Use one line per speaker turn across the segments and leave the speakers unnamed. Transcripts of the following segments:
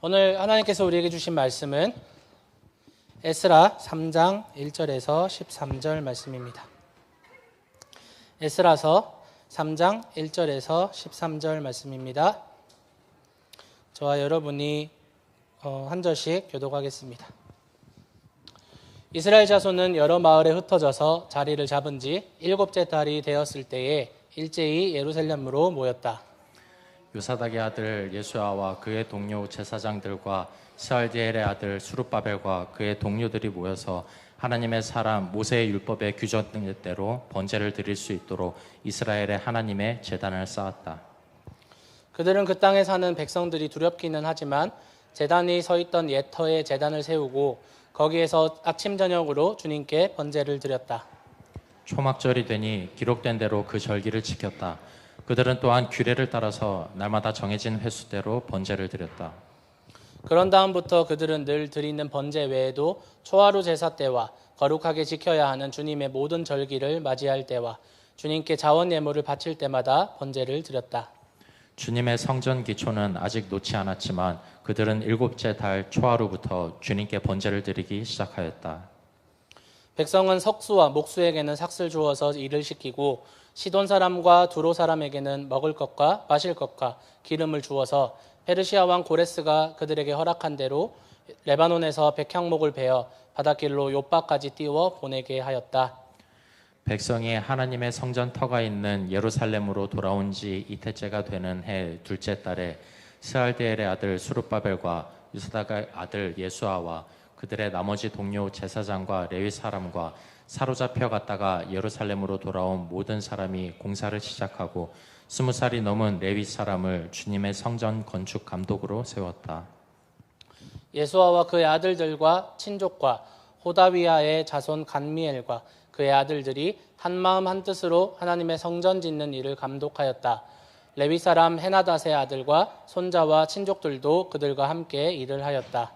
오늘 하나님께서 우리에게 주신 말씀은 에스라 3장 1절에서 13절 말씀입니다. 에스라서 3장 1절에서 13절 말씀입니다. 저와 여러분이 한 절씩 교독하겠습니다. 이스라엘 자손은 여러 마을에 흩어져서 자리를 잡은 지 7째 달이 되었을 때에 일제히 예루살렘으로 모였다.
요사닥의 아들 예수아와 그의 동료 제사장들과 스알디엘의 아들 수룹바벨과 그의 동료들이 모여서 하나님의 사람 모세의 율법의 규정대로 번제를 드릴 수 있도록 이스라엘의 하나님의 제단을 쌓았다.
그들은 그 땅에 사는 백성들이 두렵기는 하지만 제단이 서 있던 옛 터에 제단을 세우고 거기에서 아침 저녁으로 주님께 번제를 드렸다.
초막절이 되니 기록된 대로 그 절기를 지켰다. 그들은 또한 규례를 따라서 날마다 정해진 횟수대로 번제를 드렸다.
그런 다음부터 그들은 늘 드리는 번제 외에도 초하루 제사 때와 거룩하게 지켜야 하는 주님의 모든 절기를 맞이할 때와 주님께 자원 예물을 바칠 때마다 번제를 드렸다.
주님의 성전 기초는 아직 놓지 않았지만 그들은 7째 달 초하루부터 주님께 번제를 드리기 시작하였다. 백성은
석수와 목수에게는 삭슬 주어서 일을 시키고 시돈 사람과 두로 사람에게는 먹을 것과 마실 것과 기름을 주어서 페르시아 왕 고레스가 그들에게 허락한 대로 레바논에서 백향목을 베어 바닷길로 욥바까지 띄워 보내게 하였다.
백성이 하나님의 성전 터가 있는 예루살렘으로 돌아온 지 이태째가 되는 해 둘째 달에 스알디엘의 아들 수룹바벨과 요사닥의 아들 예수아와 그들의 나머지 동료 제사장과 레위 사람과 사로잡혀 갔다가 예루살렘으로 돌아온 모든 사람이 공사를 시작하고 20살이 넘은 레위 사람을 주님의 성전 건축 감독으로 세웠다.
예수아와 그의 아들들과 친족과 호다위아의 자손 간미엘과 그의 아들들이 한마음 한뜻으로 하나님의 성전 짓는 일을 감독하였다. 레위 사람 헤나닷의 아들과 손자와 친족들도 그들과 함께 일을 하였다.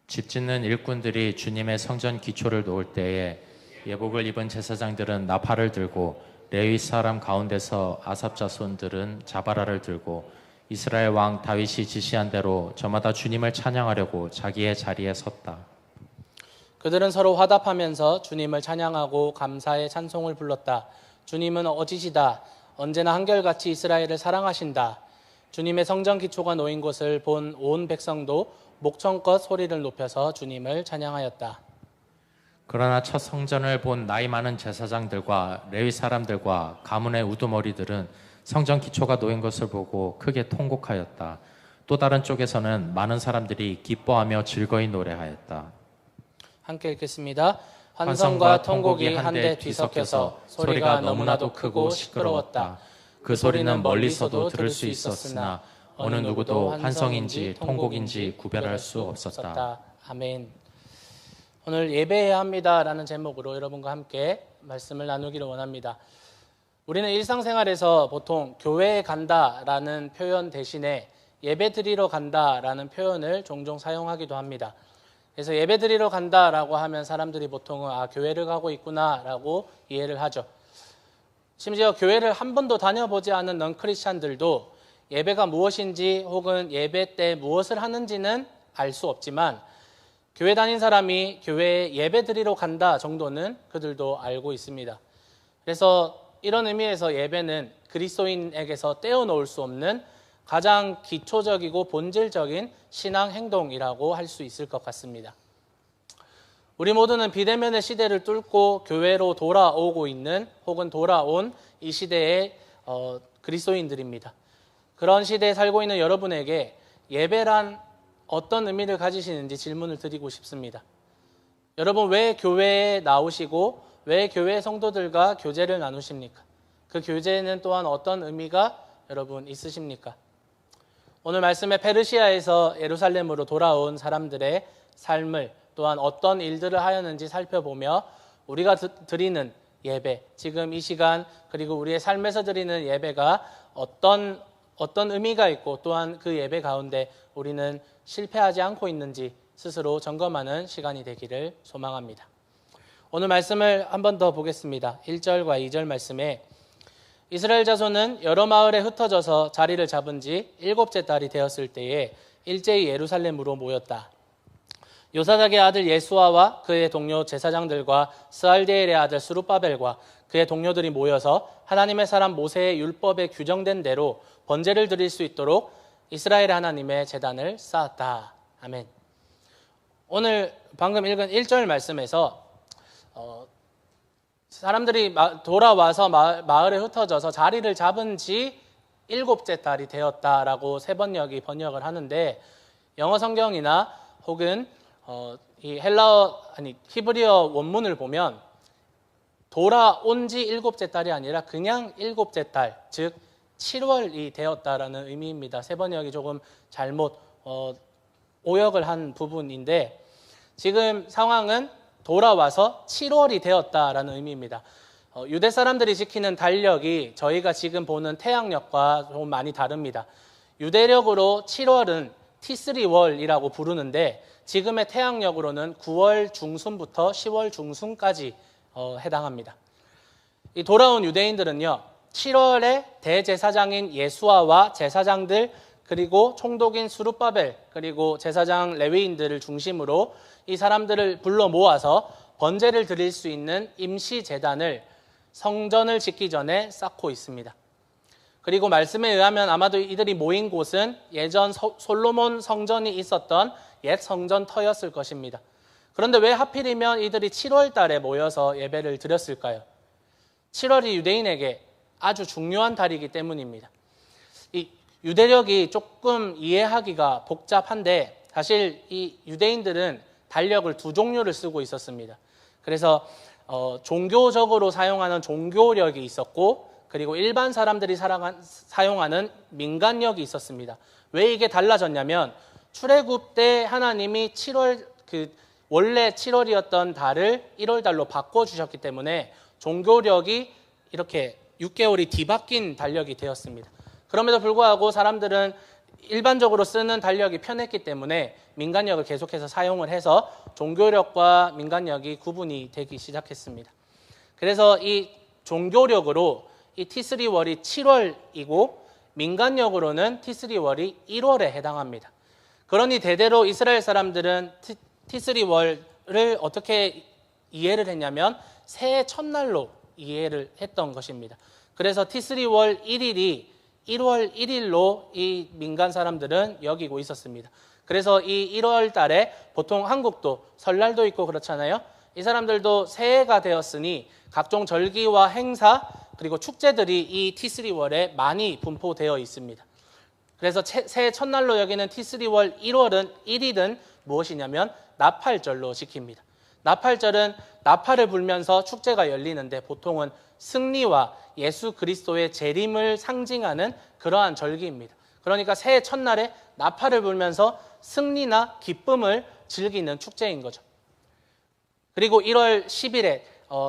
집 짓는 일꾼들이 주님의 성전 기초를 놓을 때에 예복을 입은 제사장들은 나팔을 들고 레위 사람 가운데서 아삽 자손들은 자바라를 들고 이스라엘 왕 다윗이 지시한 대로 저마다 주님을 찬양하려고 자기의 자리에 섰다.
그들은 서로 화답하면서 주님을 찬양하고 감사의 찬송을 불렀다. 주님은 어지시다. 언제나 한결같이 이스라엘을 사랑하신다. 주님의 성전 기초가 놓인 곳을 본 온 백성도 목청껏 소리를 높여서 주님을 찬양하였다.
그러나 첫 성전을 본 나이 많은 제사장들과 레위 사람들과 가문의 우두머리들은 성전 기초가 놓인 것을 보고 크게 통곡하였다. 또 다른 쪽에서는 많은 사람들이 기뻐하며 즐거이 노래하였다.
함께 읽겠습니다. 환성과 통곡이 한데 뒤섞여서 소리가 너무나도 크고 시끄러웠다. 그 소리는 멀리서도 들을 수 있었으나 어느 누구도 환성인지 통곡인지 구별할 수 없었다. 아멘. 오늘 예배해야 합니다라는 제목으로 여러분과 함께 말씀을 나누기를 원합니다. 우리는 일상생활에서 보통 교회에 간다라는 표현 대신에 예배 드리러 간다라는 표현을 종종 사용하기도 합니다. 그래서 예배 드리러 간다라고 하면 사람들이 보통은 교회를 가고 있구나라고 이해를 하죠. 심지어 교회를 한 번도 다녀보지 않은 넌크리스찬들도 예배가 무엇인지 혹은 예배 때 무엇을 하는지는 알 수 없지만 교회 다닌 사람이 교회에 예배 드리러 간다 정도는 그들도 알고 있습니다. 그래서 이런 의미에서 예배는 그리스도인에게서 떼어놓을 수 없는 가장 기초적이고 본질적인 신앙 행동이라고 할 수 있을 것 같습니다. 우리 모두는 비대면의 시대를 뚫고 교회로 돌아오고 있는 혹은 돌아온 이 시대의 그리스도인들입니다. 그런 시대에 살고 있는 여러분에게 예배란 어떤 의미를 가지시는지 질문을 드리고 싶습니다. 여러분 왜 교회에 나오시고 왜 교회 성도들과 교제를 나누십니까? 그 교제는 또한 어떤 의미가 여러분 있으십니까? 오늘 말씀에 페르시아에서 예루살렘으로 돌아온 사람들의 삶을 또한 어떤 일들을 하였는지 살펴보며 우리가 드리는 예배, 지금 이 시간 그리고 우리의 삶에서 드리는 예배가 어떤 의미가 있고 또한 그 예배 가운데 우리는 실패하지 않고 있는지 스스로 점검하는 시간이 되기를 소망합니다. 오늘 말씀을 한 번 더 보겠습니다. 1절과 2절 말씀에 이스라엘 자손은 여러 마을에 흩어져서 자리를 잡은 지 7째 달이 되었을 때에 일제히 예루살렘으로 모였다. 요사닥의 아들 예수아와 그의 동료 제사장들과 스알디엘의 아들 스룹바벨과 그의 동료들이 모여서 하나님의 사람 모세의 율법에 규정된 대로 번제를 드릴 수 있도록 이스라엘 하나님의 제단을 쌓았다. 아멘. 오늘 방금 읽은 1절 말씀에서 사람들이 돌아와서 마을에 흩어져서 자리를 잡은 지 7째 달이 되었다라고 세번역이 번역을 하는데, 영어 성경이나 혹은 이 히브리어 원문을 보면 돌아온 지 7째 달이 아니라 그냥 7째 달, 즉 7월이 되었다라는 의미입니다. 세번역이 조금 잘못 오역을 한 부분인데, 지금 상황은 돌아와서 7월이 되었다라는 의미입니다. 유대 사람들이 지키는 달력이 저희가 지금 보는 태양력과 좀 많이 다릅니다. 유대력으로 7월은 티스리월이라고 부르는데, 지금의 태양력으로는 9월 중순부터 10월 중순까지 해당합니다. 이 돌아온 유대인들은요, 7월에 대제사장인 예수아와 제사장들, 그리고 총독인 스룹바벨, 그리고 제사장 레위인들을 중심으로 이 사람들을 불러 모아서 번제를 드릴 수 있는 임시 제단을 성전을 짓기 전에 쌓고 있습니다. 그리고 말씀에 의하면 아마도 이들이 모인 곳은 예전 솔로몬 성전이 있었던 옛 성전터였을 것입니다. 그런데 왜 하필이면 이들이 7월 달에 모여서 예배를 드렸을까요? 7월이 유대인에게 아주 중요한 달이기 때문입니다. 이 유대력이 조금 이해하기가 복잡한데, 사실 이 유대인들은 달력을 두 종류를 쓰고 있었습니다. 그래서 종교적으로 사용하는 종교력이 있었고, 그리고 일반 사람들이 사용하는 민간력이 있었습니다. 왜 이게 달라졌냐면, 출애굽 때 하나님이 7월 원래 7월이었던 달을 1월 달로 바꿔주셨기 때문에 종교력이 이렇게 6개월이 뒤바뀐 달력이 되었습니다. 그럼에도 불구하고 사람들은 일반적으로 쓰는 달력이 편했기 때문에 민간력을 계속해서 사용을 해서 종교력과 민간력이 구분이 되기 시작했습니다. 그래서 이 종교력으로 이 티스리월이 7월이고 민간력으로는 티스리월이 1월에 해당합니다. 그러니 대대로 이스라엘 사람들은 티스리월을 어떻게 이해를 했냐면 새해 첫날로 이해를 했던 것입니다. 그래서 티스리월 1일이 1월 1일로 이 민간 사람들은 여기고 있었습니다. 그래서 이 1월 달에 보통 한국도 설날도 있고 그렇잖아요. 이 사람들도 새해가 되었으니 각종 절기와 행사 그리고 축제들이 이 티스리월에 많이 분포되어 있습니다. 그래서 새해 첫날로 여기는 티스리월 1일은 무엇이냐면 나팔절로 지킵니다. 나팔절은 나팔을 불면서 축제가 열리는데 보통은 승리와 예수 그리스도의 재림을 상징하는 그러한 절기입니다. 그러니까 새해 첫날에 나팔을 불면서 승리나 기쁨을 즐기는 축제인 거죠. 그리고 1월 10일에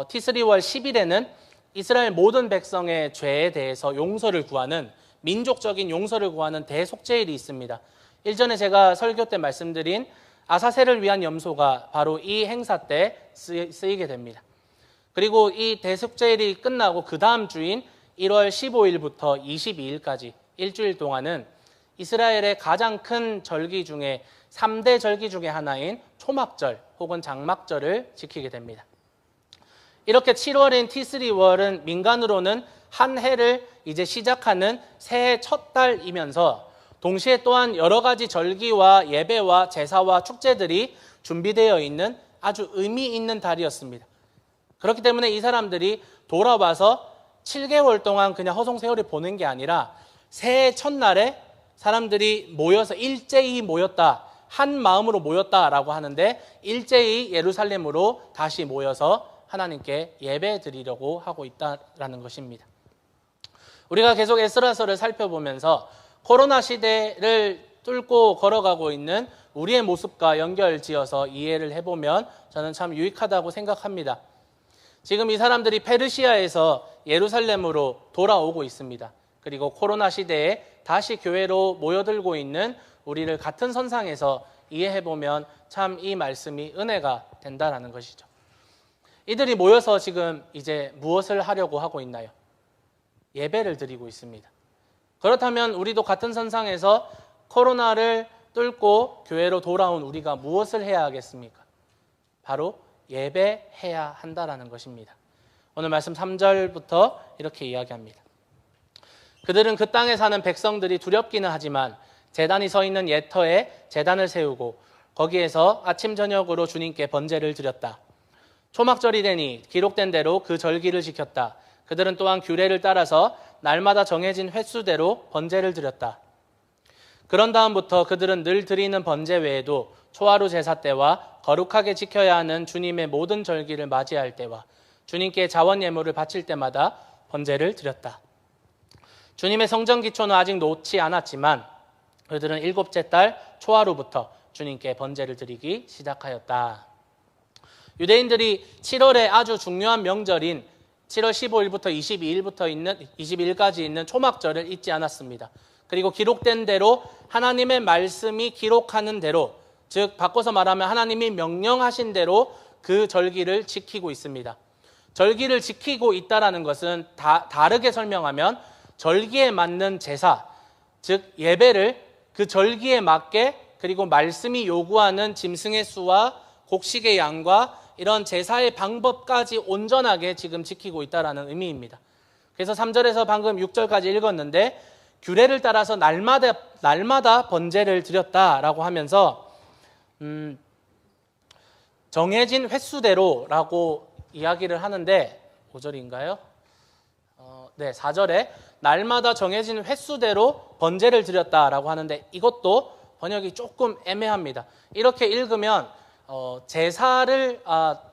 티스리월 10일에는 이스라엘 모든 백성의 죄에 대해서 용서를 구하는 민족적인 용서를 구하는 대속죄일이 있습니다. 일전에 제가 설교 때 말씀드린 아사셀을 위한 염소가 바로 이 행사 때 쓰이게 됩니다. 그리고 이 대속죄일이 끝나고 그 다음 주인 1월 15일부터 22일까지 일주일 동안은 이스라엘의 가장 큰 절기 중에 3대 절기 중에 하나인 초막절 혹은 장막절을 지키게 됩니다. 이렇게 7월인 티스리월은 민간으로는 한 해를 이제 시작하는 새해 첫 달이면서 동시에 또한 여러 가지 절기와 예배와 제사와 축제들이 준비되어 있는 아주 의미 있는 달이었습니다. 그렇기 때문에 이 사람들이 돌아와서 7개월 동안 그냥 허송세월을 보낸 게 아니라 새해 첫날에 사람들이 모여서 일제히 모였다, 한 마음으로 모였다라고 하는데 일제히 예루살렘으로 다시 모여서 하나님께 예배 드리려고 하고 있다라는 것입니다. 우리가 계속 에스라서를 살펴보면서 코로나 시대를 뚫고 걸어가고 있는 우리의 모습과 연결지어서 이해를 해보면 저는 참 유익하다고 생각합니다. 지금 이 사람들이 페르시아에서 예루살렘으로 돌아오고 있습니다. 그리고 코로나 시대에 다시 교회로 모여들고 있는 우리를 같은 선상에서 이해해보면 참 이 말씀이 은혜가 된다는 것이죠. 이들이 모여서 지금 이제 무엇을 하려고 하고 있나요? 예배를 드리고 있습니다. 그렇다면 우리도 같은 선상에서 코로나를 뚫고 교회로 돌아온 우리가 무엇을 해야 하겠습니까? 바로 예배해야 한다라는 것입니다. 오늘 말씀 3절부터 이렇게 이야기합니다. 그들은 그 땅에 사는 백성들이 두렵기는 하지만 제단이 서 있는 예터에 제단을 세우고 거기에서 아침 저녁으로 주님께 번제를 드렸다. 초막절이 되니 기록된 대로 그 절기를 지켰다. 그들은 또한 규례를 따라서 날마다 정해진 횟수대로 번제를 드렸다. 그런 다음부터 그들은 늘 드리는 번제 외에도 초하루 제사 때와 거룩하게 지켜야 하는 주님의 모든 절기를 맞이할 때와 주님께 자원 예물을 바칠 때마다 번제를 드렸다. 주님의 성전 기초는 아직 놓지 않았지만 그들은 7째 달 초하루부터 주님께 번제를 드리기 시작하였다. 유대인들이 7월에 아주 중요한 명절인 7월 15일부터 22일까지 있는 초막절을 잊지 않았습니다. 그리고 기록된 대로 하나님의 말씀이 기록하는 대로, 즉 바꿔서 말하면 하나님이 명령하신 대로 그 절기를 지키고 있습니다. 절기를 지키고 있다는 것은 다르게 설명하면 절기에 맞는 제사, 즉 예배를 그 절기에 맞게, 그리고 말씀이 요구하는 짐승의 수와 곡식의 양과 이런 제사의 방법까지 온전하게 지금 지키고 있다는 의미입니다. 그래서 3절에서 방금 6절까지 읽었는데 규례를 따라서 날마다 번제를 드렸다라고 하면서 정해진 횟수대로라고 이야기를 하는데 5절인가요? 네, 4절에 날마다 정해진 횟수대로 번제를 드렸다라고 하는데 이것도 번역이 조금 애매합니다. 이렇게 읽으면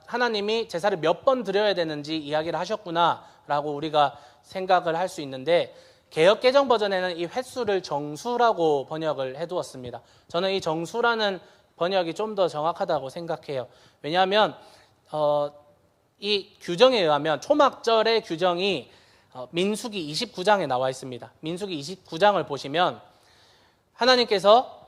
하나님이 제사를 몇 번 드려야 되는지 이야기를 하셨구나라고 우리가 생각을 할 수 있는데 개역개정 버전에는 이 횟수를 정수라고 번역을 해두었습니다. 저는 이 정수라는 번역이 좀 더 정확하다고 생각해요. 왜냐하면 이 규정에 의하면 초막절의 규정이 민수기 29장에 나와 있습니다. 민수기 29장을 보시면 하나님께서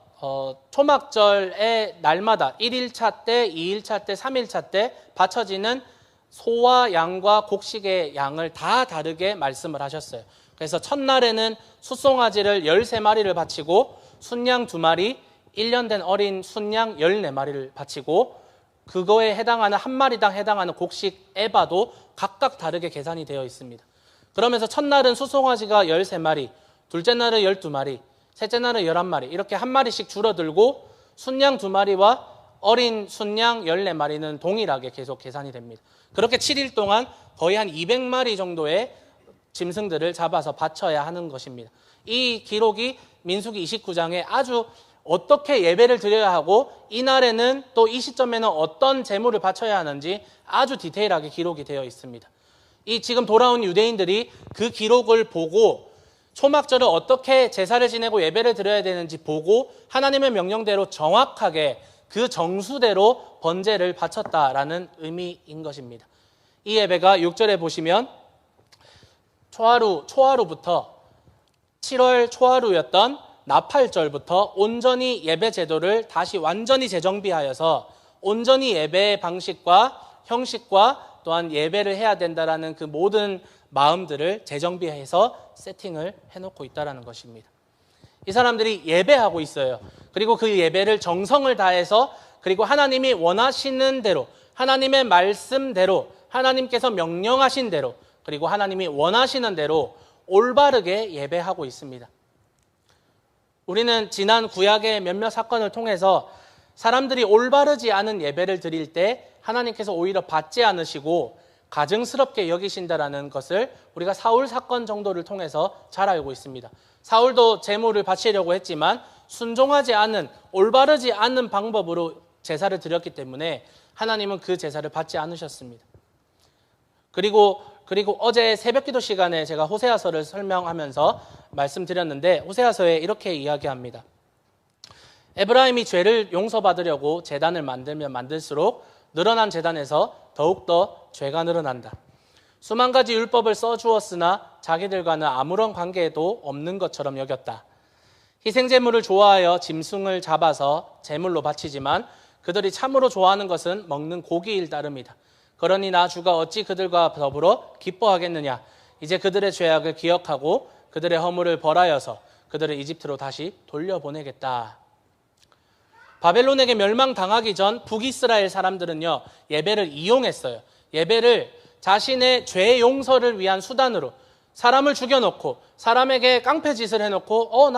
초막절의 날마다 1일차 때, 2일차 때, 3일차 때 바쳐지는 소와 양과 곡식의 양을 다 다르게 말씀을 하셨어요. 그래서 첫날에는 숫송아지를 13마리를 바치고 순양 2마리, 1년 된 어린 순양 14마리를 바치고 그거에 해당하는 한 마리당 해당하는 곡식 에바도 각각 다르게 계산이 되어 있습니다. 그러면서 첫날은 숫송아지가 13마리, 둘째 날은 12마리, 셋째 날은 11마리 이렇게 한 마리씩 줄어들고 순양 2마리와 어린 순양 14마리는 동일하게 계속 계산이 됩니다. 그렇게 7일 동안 거의 한 200마리 정도의 짐승들을 잡아서 바쳐야 하는 것입니다. 이 기록이 민수기 29장에 아주 어떻게 예배를 드려야 하고 이날에는 또 이 시점에는 어떤 제물을 바쳐야 하는지 아주 디테일하게 기록이 되어 있습니다. 이 지금 돌아온 유대인들이 그 기록을 보고 초막절을 어떻게 제사를 지내고 예배를 드려야 되는지 보고 하나님의 명령대로 정확하게 그 정수대로 번제를 바쳤다라는 의미인 것입니다. 이 예배가 6절에 보시면 초하루부터 7월 초하루였던 나팔절부터 온전히 예배 제도를 다시 완전히 재정비하여서 온전히 예배의 방식과 형식과 또한 예배를 해야 된다라는 그 모든 마음들을 재정비해서 세팅을 해놓고 있다는 것입니다. 이 사람들이 예배하고 있어요. 그리고 그 예배를 정성을 다해서 그리고 하나님이 원하시는 대로 하나님의 말씀대로 하나님께서 명령하신 대로 그리고 하나님이 원하시는 대로 올바르게 예배하고 있습니다. 우리는 지난 구약의 몇몇 사건을 통해서 사람들이 올바르지 않은 예배를 드릴 때 하나님께서 오히려 받지 않으시고 가증스럽게 여기신다라는 것을 우리가 사울 사건 정도를 통해서 잘 알고 있습니다. 사울도 제물을 바치려고 했지만 순종하지 않은 올바르지 않은 방법으로 제사를 드렸기 때문에 하나님은 그 제사를 받지 않으셨습니다. 그리고 어제 새벽기도 시간에 제가 호세아서를 설명하면서 말씀드렸는데 호세아서에 이렇게 이야기합니다. 에브라임이 죄를 용서받으려고 제단을 만들면 만들수록 늘어난 제단에서 더욱더 죄가 늘어난다. 수만 가지 율법을 써주었으나 자기들과는 아무런 관계도 없는 것처럼 여겼다. 희생제물을 좋아하여 짐승을 잡아서 제물로 바치지만 그들이 참으로 좋아하는 것은 먹는 고기일 따름이다. 그러니 나 주가 어찌 그들과 더불어 기뻐하겠느냐. 이제 그들의 죄악을 기억하고 그들의 허물을 벌하여서 그들을 이집트로 다시 돌려보내겠다. 바벨론에게 멸망당하기 전 북이스라엘 사람들은요, 예배를 이용했어요. 예배를 자신의 죄 용서를 위한 수단으로 사람을 죽여놓고 사람에게 깡패짓을 해놓고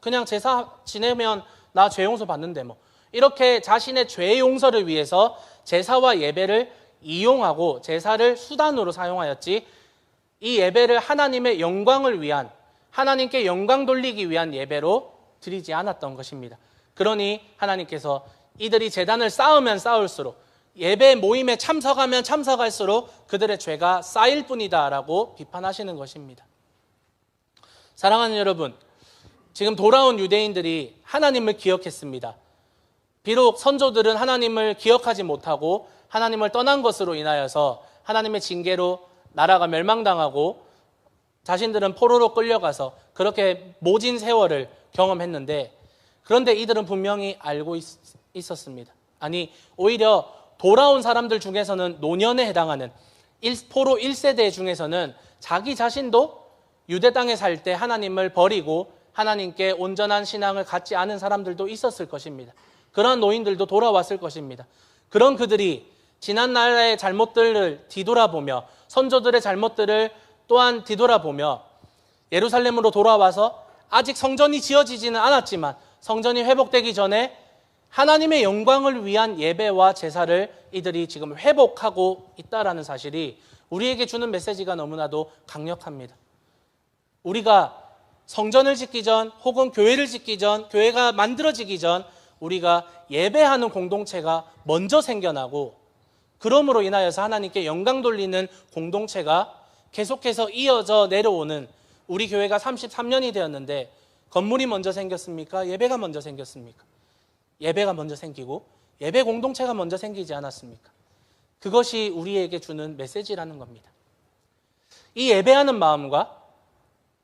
그냥 제사 지내면 나 죄 용서 받는데 뭐 이렇게 자신의 죄 용서를 위해서 제사와 예배를 이용하고 제사를 수단으로 사용하였지, 이 예배를 하나님의 영광을 위한, 하나님께 영광 돌리기 위한 예배로 드리지 않았던 것입니다. 그러니 하나님께서 이들이 제단을 쌓으면 쌓을수록, 예배 모임에 참석하면 참석할수록 그들의 죄가 쌓일 뿐이다 라고 비판하시는 것입니다. 사랑하는 여러분, 지금 돌아온 유대인들이 하나님을 기억했습니다. 비록 선조들은 하나님을 기억하지 못하고 하나님을 떠난 것으로 인하여서 하나님의 징계로 나라가 멸망당하고 자신들은 포로로 끌려가서 그렇게 모진 세월을 경험했는데, 그런데 이들은 분명히 알고 있었습니다. 아니, 오히려 돌아온 사람들 중에서는 노년에 해당하는 포로 1세대 중에서는 자기 자신도 유대 땅에 살 때 하나님을 버리고 하나님께 온전한 신앙을 갖지 않은 사람들도 있었을 것입니다. 그런 노인들도 돌아왔을 것입니다. 그런 그들이 지난 나라의 잘못들을 뒤돌아보며 선조들의 잘못들을 또한 뒤돌아보며 예루살렘으로 돌아와서 아직 성전이 지어지지는 않았지만 성전이 회복되기 전에 하나님의 영광을 위한 예배와 제사를 이들이 지금 회복하고 있다라는 사실이 우리에게 주는 메시지가 너무나도 강력합니다. 우리가 성전을 짓기 전 혹은 교회를 짓기 전, 교회가 만들어지기 전 우리가 예배하는 공동체가 먼저 생겨나고, 그러므로 인하여서 하나님께 영광 돌리는 공동체가 계속해서 이어져 내려오는, 우리 교회가 33년이 되었는데 건물이 먼저 생겼습니까? 예배가 먼저 생겼습니까? 예배가 먼저 생기고 예배 공동체가 먼저 생기지 않았습니까? 그것이 우리에게 주는 메시지라는 겁니다. 이 예배하는 마음과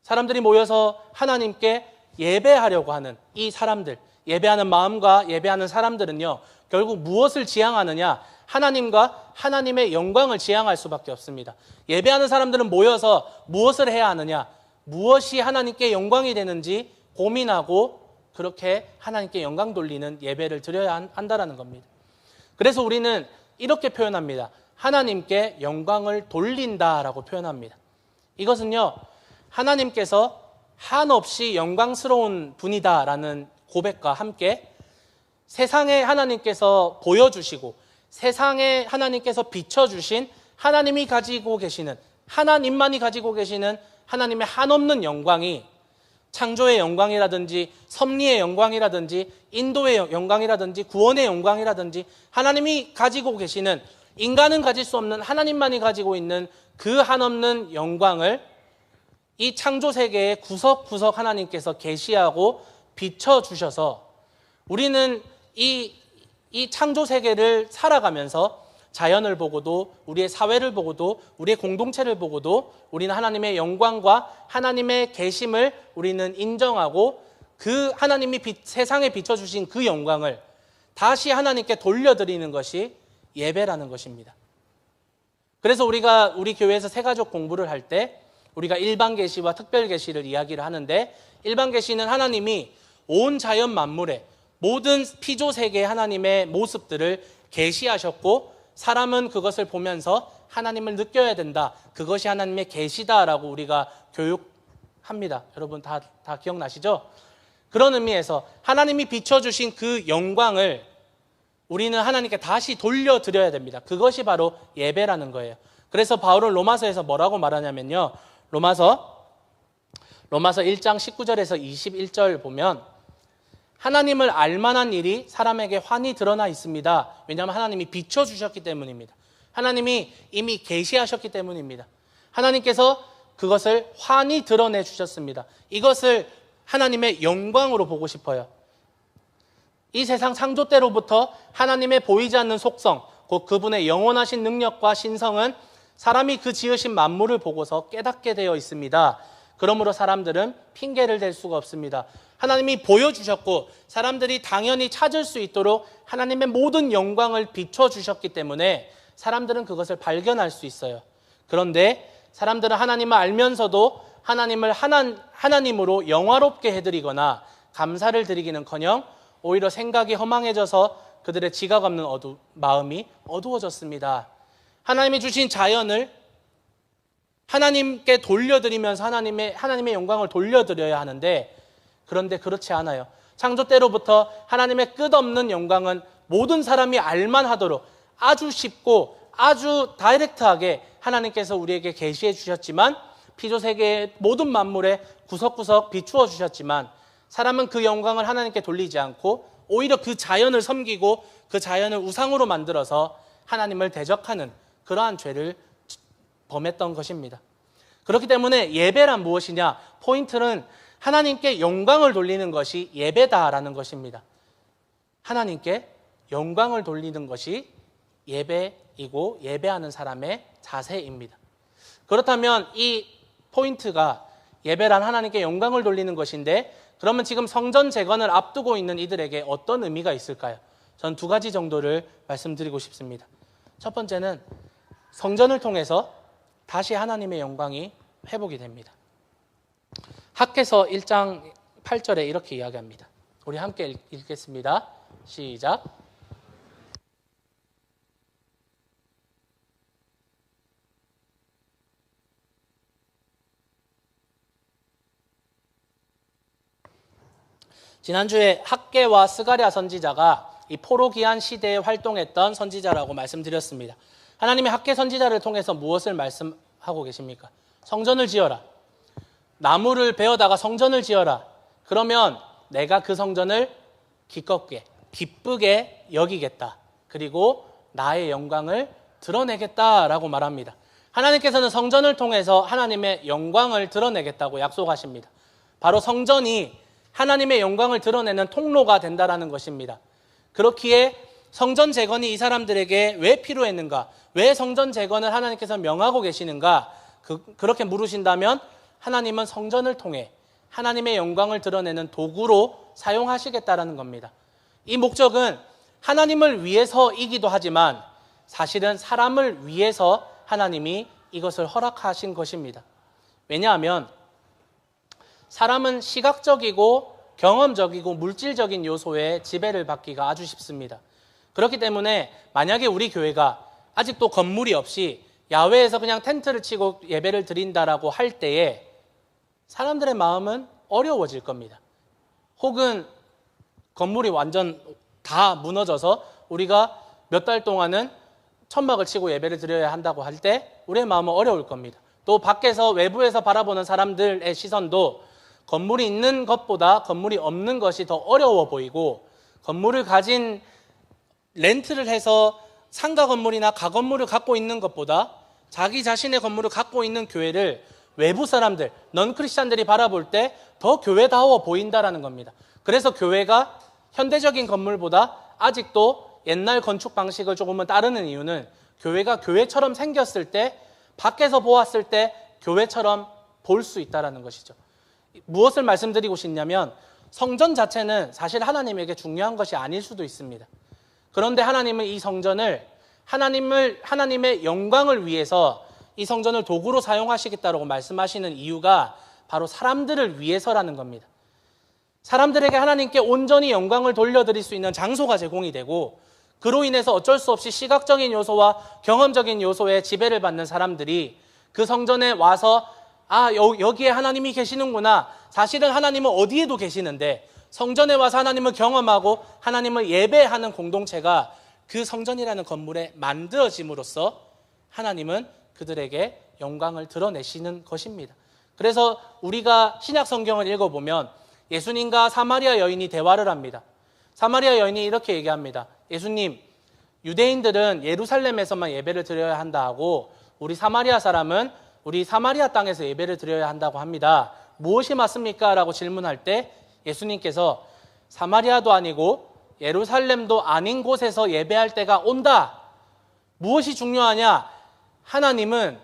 사람들이 모여서 하나님께 예배하려고 하는 이 사람들, 예배하는 마음과 예배하는 사람들은요, 결국 무엇을 지향하느냐? 하나님과 하나님의 영광을 지향할 수밖에 없습니다. 예배하는 사람들은 모여서 무엇을 해야 하느냐? 무엇이 하나님께 영광이 되는지 고민하고 그렇게 하나님께 영광 돌리는 예배를 드려야 한다는 겁니다. 그래서 우리는 이렇게 표현합니다. 하나님께 영광을 돌린다라고 표현합니다. 이것은요, 하나님께서 한없이 영광스러운 분이다라는 고백과 함께 세상에 하나님께서 보여주시고 세상에 하나님께서 비춰주신, 하나님이 가지고 계시는, 하나님만이 가지고 계시는 하나님의 한없는 영광이 창조의 영광이라든지 섭리의 영광이라든지 인도의 영광이라든지 구원의 영광이라든지 하나님이 가지고 계시는, 인간은 가질 수 없는 하나님만이 가지고 있는 그 한없는 영광을 이 창조 세계의 구석구석 하나님께서 계시하고 비춰주셔서 우리는 이 창조 세계를 살아가면서 자연을 보고도 우리의 사회를 보고도 우리의 공동체를 보고도 우리는 하나님의 영광과 하나님의 계심을 우리는 인정하고 그 하나님이 세상에 비춰주신 그 영광을 다시 하나님께 돌려드리는 것이 예배라는 것입니다. 그래서 우리가 우리 교회에서 새가족 공부를 할 때 우리가 일반 계시와 특별 계시를 이야기를 하는데, 일반 계시는 하나님이 온 자연 만물에 모든 피조 세계의 하나님의 모습들을 계시하셨고 사람은 그것을 보면서 하나님을 느껴야 된다. 그것이 하나님의 계시다라고 우리가 교육합니다. 여러분 다 기억나시죠? 그런 의미에서 하나님이 비춰주신 그 영광을 우리는 하나님께 다시 돌려드려야 됩니다. 그것이 바로 예배라는 거예요. 그래서 바울은 로마서에서 뭐라고 말하냐면요, 로마서 1장 19절에서 21절 보면 하나님을 알만한 일이 사람에게 환히 드러나 있습니다. 왜냐하면 하나님이 비춰주셨기 때문입니다. 하나님이 이미 계시하셨기 때문입니다. 하나님께서 그것을 환히 드러내 주셨습니다. 이것을 하나님의 영광으로 보고 싶어요. 이 세상 창조 때로부터 하나님의 보이지 않는 속성, 곧 그분의 영원하신 능력과 신성은 사람이 그 지으신 만물을 보고서 깨닫게 되어 있습니다. 그러므로 사람들은 핑계를 댈 수가 없습니다. 하나님이 보여주셨고 사람들이 당연히 찾을 수 있도록 하나님의 모든 영광을 비춰주셨기 때문에 사람들은 그것을 발견할 수 있어요. 그런데 사람들은 하나님을 알면서도 하나님을 하나님으로 영화롭게 해드리거나 감사를 드리기는커녕 오히려 생각이 허망해져서 그들의 지각 없는 마음이 어두워졌습니다. 하나님이 주신 자연을 하나님께 돌려드리면서 하나님의 영광을 돌려드려야 하는데, 그런데 그렇지 않아요. 창조 때로부터 하나님의 끝없는 영광은 모든 사람이 알만하도록 아주 쉽고 아주 다이렉트하게 하나님께서 우리에게 계시해 주셨지만, 피조세계의 모든 만물에 구석구석 비추어 주셨지만, 사람은 그 영광을 하나님께 돌리지 않고 오히려 그 자연을 섬기고 그 자연을 우상으로 만들어서 하나님을 대적하는 그러한 죄를 범했던 것입니다. 그렇기 때문에 예배란 무엇이냐? 포인트는 하나님께 영광을 돌리는 것이 예배다라는 것입니다. 하나님께 영광을 돌리는 것이 예배이고 예배하는 사람의 자세입니다. 그렇다면 이 포인트가 예배란 하나님께 영광을 돌리는 것인데, 그러면 지금 성전 재건을 앞두고 있는 이들에게 어떤 의미가 있을까요? 전 두 가지 정도를 말씀드리고 싶습니다. 첫 번째는 성전을 통해서 다시 하나님의 영광이 회복이 됩니다. 학개서 1장 8절에 이렇게 이야기합니다. 우리 함께 읽겠습니다. 시작. 지난주에 학개와 스가랴 선지자가 이 포로기한 시대에 활동했던 선지자라고 말씀드렸습니다. 하나님의 학개 선지자를 통해서 무엇을 말씀하고 계십니까? 성전을 지어라. 나무를 베어다가 성전을 지어라. 그러면 내가 그 성전을 기쁘게 여기겠다. 그리고 나의 영광을 드러내겠다라고 말합니다. 하나님께서는 성전을 통해서 하나님의 영광을 드러내겠다고 약속하십니다. 바로 성전이 하나님의 영광을 드러내는 통로가 된다라는 것입니다. 그렇기에 성전 재건이 이 사람들에게 왜 필요했는가? 왜 성전 재건을 하나님께서 명하고 계시는가? 그렇게 물으신다면 하나님은 성전을 통해 하나님의 영광을 드러내는 도구로 사용하시겠다라는 겁니다. 이 목적은 하나님을 위해서이기도 하지만 사실은 사람을 위해서 하나님이 이것을 허락하신 것입니다. 왜냐하면 사람은 시각적이고 경험적이고 물질적인 요소에 지배를 받기가 아주 쉽습니다. 그렇기 때문에 만약에 우리 교회가 아직도 건물이 없이 야외에서 그냥 텐트를 치고 예배를 드린다라고 할 때에 사람들의 마음은 어려워질 겁니다. 혹은 건물이 완전 다 무너져서 우리가 몇 달 동안은 천막을 치고 예배를 드려야 한다고 할 때 우리의 마음은 어려울 겁니다. 또 밖에서 외부에서 바라보는 사람들의 시선도 건물이 있는 것보다 건물이 없는 것이 더 어려워 보이고, 건물을 가진 렌트를 해서 상가 건물이나 가건물을 갖고 있는 것보다 자기 자신의 건물을 갖고 있는 교회를 외부 사람들, 넌 크리스찬들이 바라볼 때 더 교회다워 보인다라는 겁니다. 그래서 교회가 현대적인 건물보다 아직도 옛날 건축 방식을 조금은 따르는 이유는 교회가 교회처럼 생겼을 때, 밖에서 보았을 때 교회처럼 볼 수 있다는 것이죠. 무엇을 말씀드리고 싶냐면 성전 자체는 사실 하나님에게 중요한 것이 아닐 수도 있습니다. 그런데 하나님은 이 성전을 하나님의 영광을 위해서 이 성전을 도구로 사용하시겠다고 말씀하시는 이유가 바로 사람들을 위해서라는 겁니다. 사람들에게 하나님께 온전히 영광을 돌려드릴 수 있는 장소가 제공이 되고, 그로 인해서 어쩔 수 없이 시각적인 요소와 경험적인 요소에 지배를 받는 사람들이 그 성전에 와서 여기에 하나님이 계시는구나. 사실은 하나님은 어디에도 계시는데 성전에 와서 하나님을 경험하고 하나님을 예배하는 공동체가 그 성전이라는 건물에 만들어짐으로써 하나님은 그들에게 영광을 드러내시는 것입니다. 그래서 우리가 신약 성경을 읽어보면 예수님과 사마리아 여인이 대화를 합니다. 사마리아 여인이 이렇게 얘기합니다. 예수님, 유대인들은 예루살렘에서만 예배를 드려야 한다 하고 우리 사마리아 사람은 우리 사마리아 땅에서 예배를 드려야 한다고 합니다. 무엇이 맞습니까? 라고 질문할 때 예수님께서 사마리아도 아니고 예루살렘도 아닌 곳에서 예배할 때가 온다. 무엇이 중요하냐? 하나님은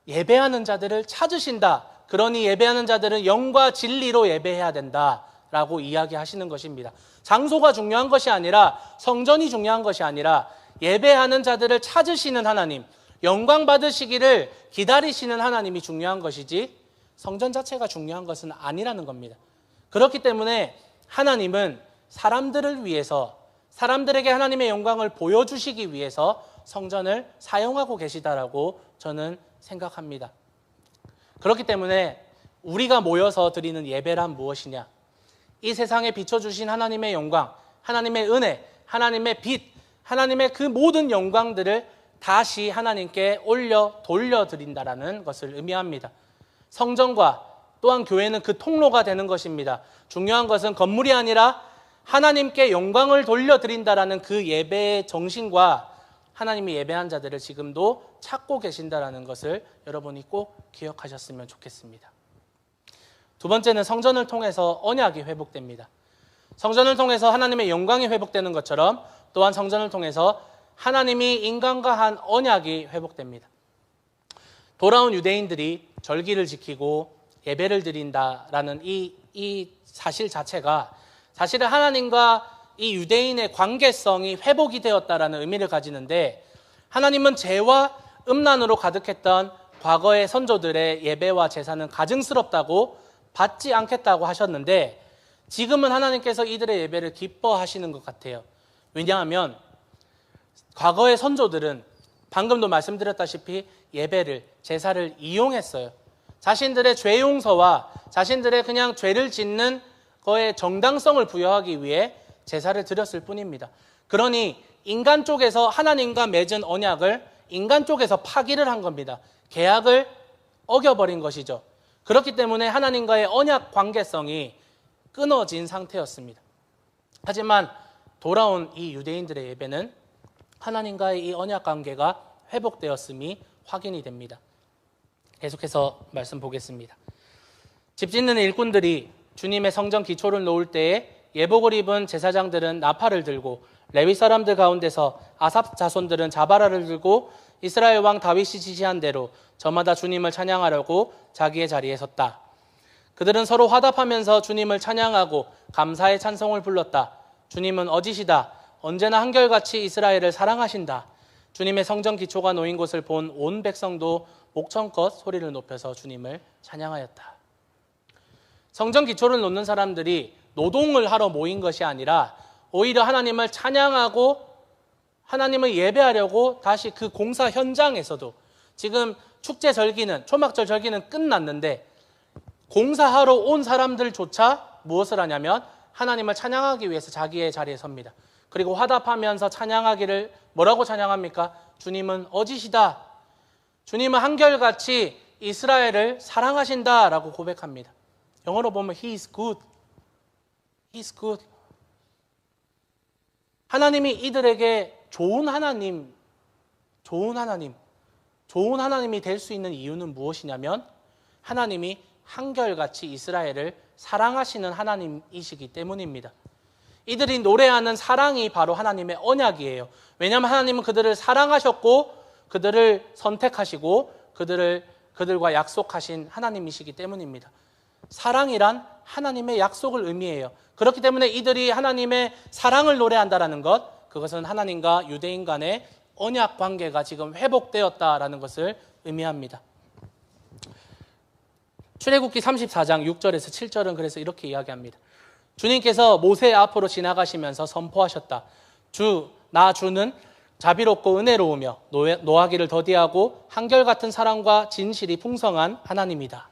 예배하는 자들을 찾으신다. 그러니 예배하는 자들은 영과 진리로 예배해야 된다라고 이야기하시는 것입니다. 장소가 중요한 것이 아니라, 성전이 중요한 것이 아니라 예배하는 자들을 찾으시는 하나님, 영광 받으시기를 기다리시는 하나님이 중요한 것이지 성전 자체가 중요한 것은 아니라는 겁니다. 그렇기 때문에 하나님은 사람들을 위해서, 사람들에게 하나님의 영광을 보여주시기 위해서 성전을 사용하고 계시다라고 저는 생각합니다. 그렇기 때문에 우리가 모여서 드리는 예배란 무엇이냐? 이 세상에 비춰주신 하나님의 영광, 하나님의 은혜, 하나님의 빛, 하나님의 그 모든 영광들을 다시 하나님께 돌려드린다라는 것을 의미합니다. 성전과 또한 교회는 그 통로가 되는 것입니다. 중요한 것은 건물이 아니라 하나님께 영광을 돌려드린다라는 그 예배의 정신과 하나님이 예배한 자들을 지금도 찾고 계신다라는 것을 여러분이 꼭 기억하셨으면 좋겠습니다. 두 번째는 성전을 통해서 언약이 회복됩니다. 성전을 통해서 하나님의 영광이 회복되는 것처럼 또한 성전을 통해서 하나님이 인간과 한 언약이 회복됩니다. 돌아온 유대인들이 절기를 지키고 예배를 드린다라는 이 사실 자체가 사실은 하나님과 이 유대인의 관계성이 회복이 되었다라는 의미를 가지는데, 하나님은 죄와 음란으로 가득했던 과거의 선조들의 예배와 제사는 가증스럽다고 받지 않겠다고 하셨는데, 지금은 하나님께서 이들의 예배를 기뻐하시는 것 같아요. 왜냐하면 과거의 선조들은 방금도 말씀드렸다시피 예배를, 제사를 이용했어요. 자신들의 죄 용서와 자신들의 그냥 죄를 짓는 거에 정당성을 부여하기 위해 제사를 드렸을 뿐입니다. 그러니 인간 쪽에서 하나님과 맺은 언약을 인간 쪽에서 파기를 한 겁니다. 계약을 어겨버린 것이죠. 그렇기 때문에 하나님과의 언약 관계성이 끊어진 상태였습니다. 하지만 돌아온 이 유대인들의 예배는 하나님과의 이 언약 관계가 회복되었음이 확인이 됩니다. 계속해서 말씀 보겠습니다. 집 짓는 일꾼들이 주님의 성전 기초를 놓을 때에 예복을 입은 제사장들은 나팔을 들고, 레위 사람들 가운데서 아삽 자손들은 자바라를 들고 이스라엘 왕 다윗이 지시한 대로 저마다 주님을 찬양하려고 자기의 자리에 섰다. 그들은 서로 화답하면서 주님을 찬양하고 감사의 찬송을 불렀다. 주님은 어지시다. 언제나 한결같이 이스라엘을 사랑하신다. 주님의 성전 기초가 놓인 곳을 본 온 백성도 목청껏 소리를 높여서 주님을 찬양하였다. 성전 기초를 놓는 사람들이 노동을 하러 모인 것이 아니라 오히려 하나님을 찬양하고 하나님을 예배하려고 다시 그 공사 현장에서도, 지금 축제 절기는, 초막절 절기는 끝났는데 공사하러 온 사람들조차 무엇을 하냐면 하나님을 찬양하기 위해서 자기의 자리에 섭니다. 그리고 화답하면서 찬양하기를 뭐라고 찬양합니까? 주님은 어지시다. 주님은 한결같이 이스라엘을 사랑하신다라고 고백합니다. 영어로 보면 He is good. He is good. 하나님이 이들에게 좋은 하나님이 될 수 있는 이유는 무엇이냐면 하나님이 한결같이 이스라엘을 사랑하시는 하나님이시기 때문입니다. 이들이 노래하는 사랑이 바로 하나님의 언약이에요. 왜냐하면 하나님은 그들을 사랑하셨고 그들을 선택하시고 그들과 약속하신 하나님이시기 때문입니다. 사랑이란 하나님의 약속을 의미해요. 그렇기 때문에 이들이 하나님의 사랑을 노래한다는 것, 그것은 하나님과 유대인 간의 언약 관계가 지금 회복되었다라는 것을 의미합니다. 출애굽기 34장 6절에서 7절은 그래서 이렇게 이야기합니다. 주님께서 모세 앞으로 지나가시면서 선포하셨다. 주는 자비롭고 은혜로우며 노하기를 더디하고 한결같은 사랑과 진실이 풍성한 하나님이다.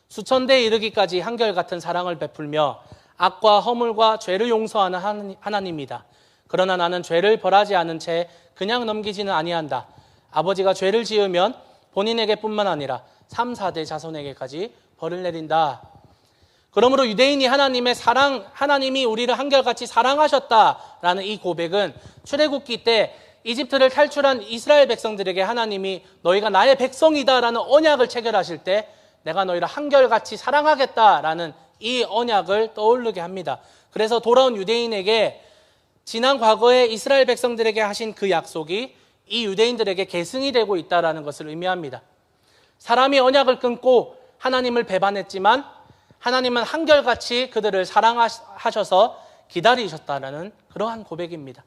수천 대에 이르기까지 한결같은 사랑을 베풀며 악과 허물과 죄를 용서하는 하나님이다. 그러나 나는 죄를 벌하지 않은 채 그냥 넘기지는 아니한다. 아버지가 죄를 지으면 본인에게뿐만 아니라 3, 4대 자손에게까지 벌을 내린다. 그러므로 유대인이 하나님이 우리를 한결같이 사랑하셨다라는 이 고백은 출애굽기 때 이집트를 탈출한 이스라엘 백성들에게 하나님이 너희가 나의 백성이다라는 언약을 체결하실 때 내가 너희를 한결같이 사랑하겠다라는 이 언약을 떠오르게 합니다. 그래서 돌아온 유대인에게 지난 과거에 이스라엘 백성들에게 하신 그 약속이 이 유대인들에게 계승이 되고 있다는 것을 의미합니다. 사람이 언약을 끊고 하나님을 배반했지만 하나님은 한결같이 그들을 사랑하셔서 기다리셨다는 그러한 고백입니다.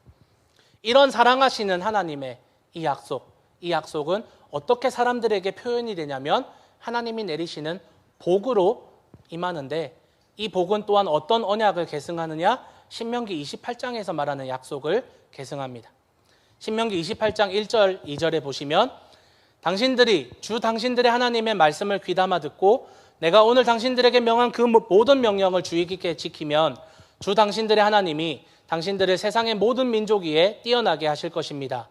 이런 사랑하시는 하나님의 이 약속, 이 약속은 어떻게 사람들에게 표현이 되냐면 하나님이 내리시는 복으로 임하는데, 이 복은 또한 어떤 언약을 계승하느냐? 신명기 28장에서 말하는 약속을 계승합니다. 신명기 28장 1절 2절에 보시면 당신들이 주 당신들의 하나님의 말씀을 귀담아 듣고 내가 오늘 당신들에게 명한 그 모든 명령을 주의 깊게 지키면 주 당신들의 하나님이 당신들을 세상의 모든 민족 위에 뛰어나게 하실 것입니다.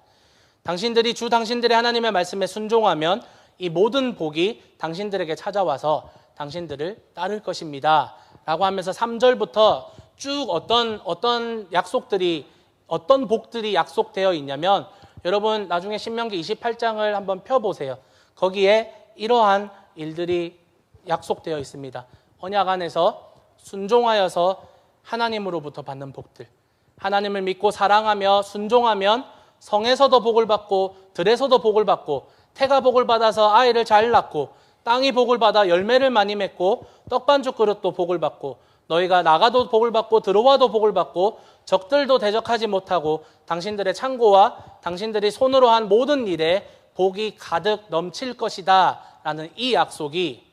당신들이 주 당신들의 하나님의 말씀에 순종하면 이 모든 복이 당신들에게 찾아와서 당신들을 따를 것입니다 라고 하면서 3절부터 쭉 어떤 약속들이, 어떤 복들이 약속되어 있냐면, 여러분 나중에 신명기 28장을 한번 펴보세요. 거기에 이러한 일들이 약속되어 있습니다. 언약 안에서 순종하여서 하나님으로부터 받는 복들, 하나님을 믿고 사랑하며 순종하면 성에서도 복을 받고 들에서도 복을 받고, 태가 복을 받아서 아이를 잘 낳고, 땅이 복을 받아 열매를 많이 맺고 떡반죽 그릇도 복을 받고, 너희가 나가도 복을 받고 들어와도 복을 받고 적들도 대적하지 못하고 당신들의 창고와 당신들이 손으로 한 모든 일에 복이 가득 넘칠 것이다 라는 이 약속이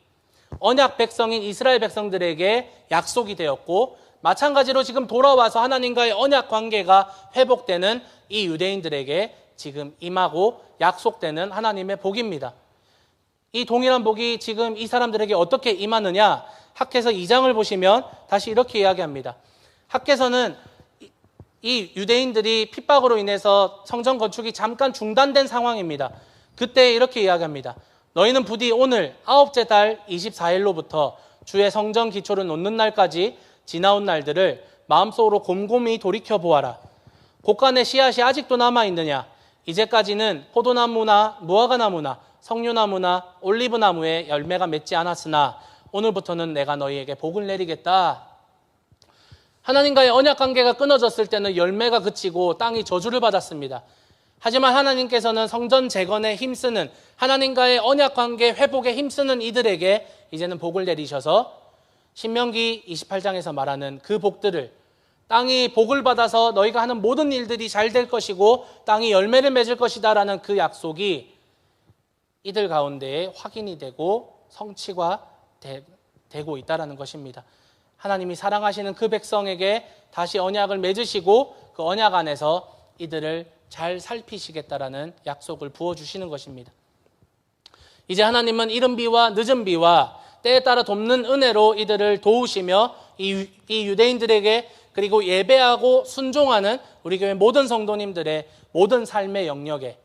언약 백성인 이스라엘 백성들에게 약속이 되었고, 마찬가지로 지금 돌아와서 하나님과의 언약 관계가 회복되는 이 유대인들에게 지금 임하고 약속되는 하나님의 복입니다. 이 동일한 복이 지금 이 사람들에게 어떻게 임하느냐? 학개서 2장을 보시면 다시 이렇게 이야기합니다. 학개서는 이 유대인들이 핍박으로 인해서 성전 건축이 잠깐 중단된 상황입니다. 그때 이렇게 이야기합니다. 너희는 부디 오늘 9째 달 24일로부터 주의 성전 기초를 놓는 날까지 지나온 날들을 마음속으로 곰곰이 돌이켜보아라. 곳간에 씨앗이 아직도 남아있느냐? 이제까지는 포도나무나 무화과나무나 석류나무나 올리브나무에 열매가 맺지 않았으나 오늘부터는 내가 너희에게 복을 내리겠다. 하나님과의 언약 관계가 끊어졌을 때는 열매가 그치고 땅이 저주를 받았습니다. 하지만 하나님께서는 성전 재건에 힘쓰는, 하나님과의 언약 관계 회복에 힘쓰는 이들에게 이제는 복을 내리셔서 신명기 28장에서 말하는 그 복들을, 땅이 복을 받아서 너희가 하는 모든 일들이 잘 될 것이고 땅이 열매를 맺을 것이다 라는 그 약속이 이들 가운데에 확인이 되고 성취가 되고 있다는 것입니다. 하나님이 사랑하시는 그 백성에게 다시 언약을 맺으시고 그 언약 안에서 이들을 잘 살피시겠다라는 약속을 부어주시는 것입니다. 이제 하나님은 이른 비와 늦은 비와 때에 따라 돕는 은혜로 이들을 도우시며 이 유대인들에게, 그리고 예배하고 순종하는 우리 교회 모든 성도님들의 모든 삶의 영역에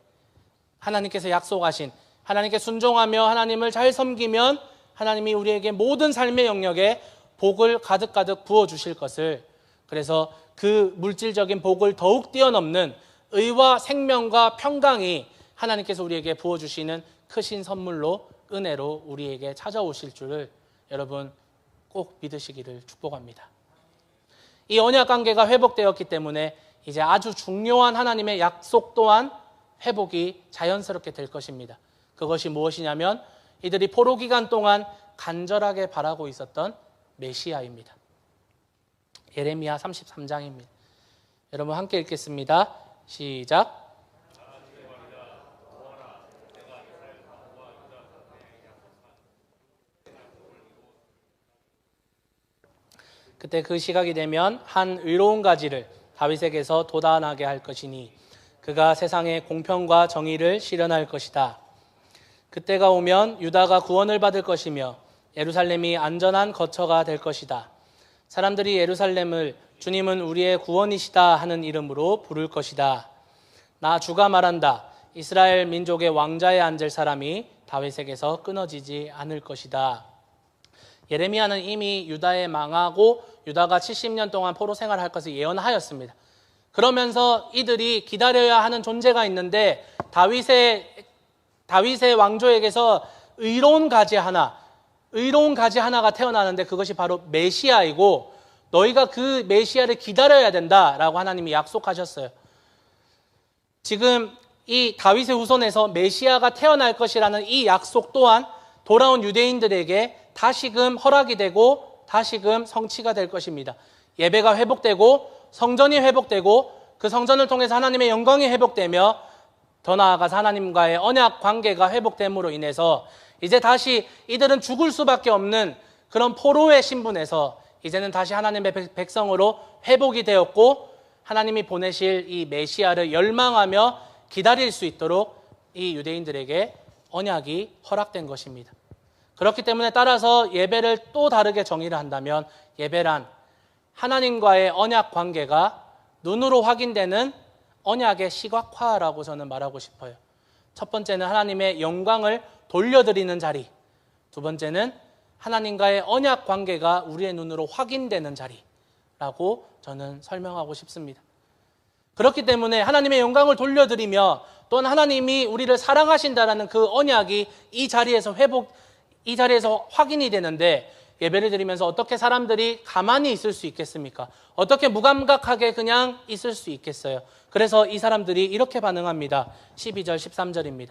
하나님께서 약속하신, 하나님께 순종하며 하나님을 잘 섬기면 하나님이 우리에게 모든 삶의 영역에 복을 가득가득 부어주실 것을, 그래서 그 물질적인 복을 더욱 뛰어넘는 의와 생명과 평강이 하나님께서 우리에게 부어주시는 크신 선물로, 은혜로 우리에게 찾아오실 줄을 여러분 꼭 믿으시기를 축복합니다. 이 언약 관계가 회복되었기 때문에 이제 아주 중요한 하나님의 약속 또한 회복이 자연스럽게 될 것입니다. 그것이 무엇이냐면 이들이 포로 기간 동안 간절하게 바라고 있었던 메시아입니다. 예레미야 33장입니다. 여러분 함께 읽겠습니다. 시작. 그때 그 시각이 되면 한 의로운 가지를 다윗에게서 돋아나게 할 것이니 그가 세상에 공평과 정의를 실현할 것이다. 그때가 오면 유다가 구원을 받을 것이며 예루살렘이 안전한 거처가 될 것이다. 사람들이 예루살렘을 주님은 우리의 구원이시다 하는 이름으로 부를 것이다. 나 주가 말한다. 이스라엘 민족의 왕자에 앉을 사람이 다윗에게서 끊어지지 않을 것이다. 예레미야는 이미 유다에 망하고 유다가 70년 동안 포로 생활할 것을 예언하였습니다. 그러면서 이들이 기다려야 하는 존재가 있는데 다윗의 왕조에게서 의로운 가지 하나가 태어나는데 그것이 바로 메시아이고 너희가 그 메시아를 기다려야 된다라고 하나님이 약속하셨어요. 지금 이 다윗의 후손에서 메시아가 태어날 것이라는 이 약속 또한 돌아온 유대인들에게 다시금 허락이 되고 다시금 성취가 될 것입니다. 예배가 회복되고 성전이 회복되고 그 성전을 통해서 하나님의 영광이 회복되며 더 나아가서 하나님과의 언약 관계가 회복됨으로 인해서 이제 다시 이들은 죽을 수밖에 없는 그런 포로의 신분에서 이제는 다시 하나님의 백성으로 회복이 되었고, 하나님이 보내실 이 메시아를 열망하며 기다릴 수 있도록 이 유대인들에게 언약이 허락된 것입니다. 그렇기 때문에 따라서 예배를 또 다르게 정의를 한다면, 예배란 하나님과의 언약 관계가 눈으로 확인되는 언약의 시각화라고 저는 말하고 싶어요. 첫 번째는 하나님의 영광을 돌려드리는 자리, 두 번째는 하나님과의 언약 관계가 우리의 눈으로 확인되는 자리라고 저는 설명하고 싶습니다. 그렇기 때문에 하나님의 영광을 돌려드리며 또한 하나님이 우리를 사랑하신다라는 그 언약이 이 자리에서 확인이 되는데, 예배를 드리면서 어떻게 사람들이 가만히 있을 수 있겠습니까? 어떻게 무감각하게 그냥 있을 수 있겠어요? 그래서 이 사람들이 이렇게 반응합니다. 12절 13절입니다.